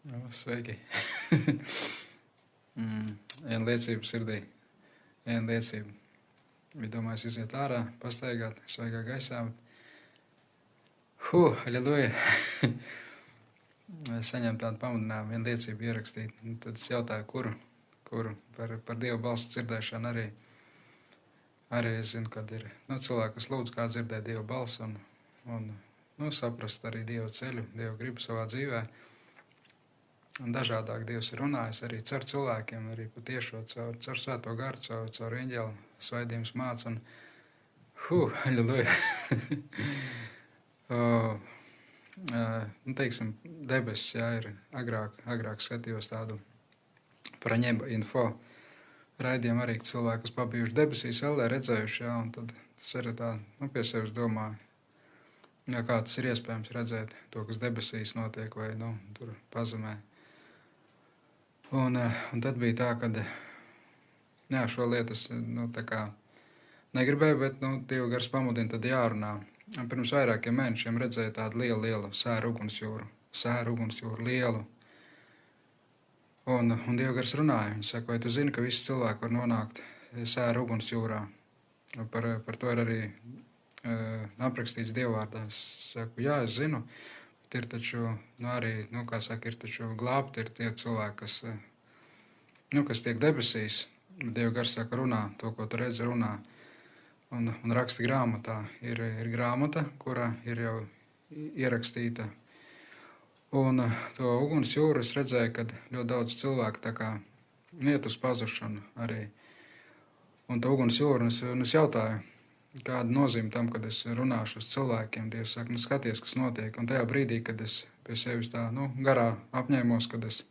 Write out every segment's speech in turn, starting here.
Sveiki! Viena liecība sirdī, viena liecība. Bija domājis iziet ārā, pastaigāt, svaigā gaisā. Aleluja! Es saņēmu tādu pamudinājumu, vienu liecību ierakstīt. Tad es jautāju, kuru par Dievu balsu dzirdēšanu arī es zinu, kad ir cilvēki, kas lūdz kā dzirdēt Dievu balsu un saprast arī Dievu ceļu, Dievu gribu savā dzīvē. Un dažādāk Dievs ir runājis arī caur cilvēkiem, arī patiešo caur svēto garu, caur eņģeli svaidījums māca. Aleluja! Teiksim, debesis, ir agrāk skatījos tādu praņeba info raidījumu arī cilvēki, kas pabijuši debesīs, redzējuši, un tad tas arī tā, pie sevis domāju, kā tas ir iespējams redzēt to, kas debesīs notiek vai, tur pazemē. Un tad bija tā, ka šo lietu es tā kā negribēju, bet Dieva gars pamudina, tad jārunā. Un pirms vairākiem mēnešiem redzēju tādu lielu sēru ugunsjūru lielu. Un Dieva gars runāja, viņš saka, vai tu zini, ka visi cilvēki var nonākt sēru ugunsjūrā? Par to ir arī aprakstīts Dievvārdā. Es saku, jā, es zinu. Ir taču, arī, ir taču glābti ir tie cilvēki, kas tiek debesīs. Dieva gars saka, runā, to, ko tu redzi, runā. Un raksta grāmatā. Ir grāmata, kurā ir jau ierakstīta. Un to uguns jūru es redzēju, kad ļoti daudz cilvēku tā kā iet uz pazušanu arī. Un to uguns jūru, un es jautāju, kāda nozīme tam, kad es runāšu uz cilvēkiem. Dievs saka, skaties, kas notiek. Un tajā brīdī, kad es pie sevis tā, garā apņēmos, kad es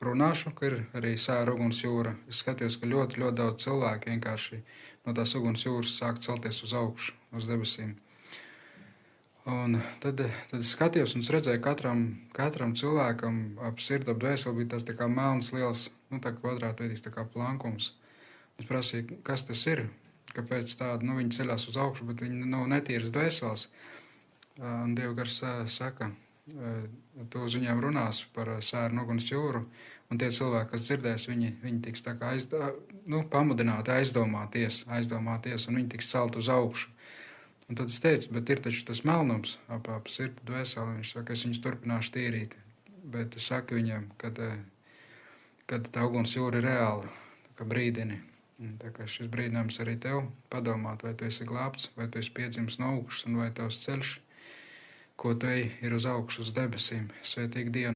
runāšu, ka ir arī sēra uguns jūra, es skatījos, ka ļoti, ļoti daudz cilvēku vienkārši no tās uguns jūras sāk celties uz augšu, uz debesīm. Un tad es skatījos un es redzēju, katram cilvēkam ap sirdi, ap dvēseli bija tas tā kā melns liels, tā kvadrātveidīgs tā kā plankums. Es prasīju, kas tas ir? Kāpēc tāda, viņi ceļās uz augšu, bet viņi netīras dvēseles. Un Dieva gars saka, tu uz viņiem runās par sēru un uguns jūru, un tie cilvēki, kas dzirdēs, viņi tiks tā kā pamudināti aizdomāties, un viņi tiks celt uz augšu. Un tad es teicu, bet ir taču tas melnums ap sirdi dvēseli, viņš saka, es viņus turpināšu tīrīt. Bet es saku viņiem, kad tā uguns jūra ir reāla, tā kā brīdini. Tā kā šis brīdinājums arī tev padomāt, vai tu esi glābts, vai tu esi piedzimis no augšas, un vai tavs ceļš, ko tu ej, ir uz augšu, uz debesīm. Svētīgu dienu!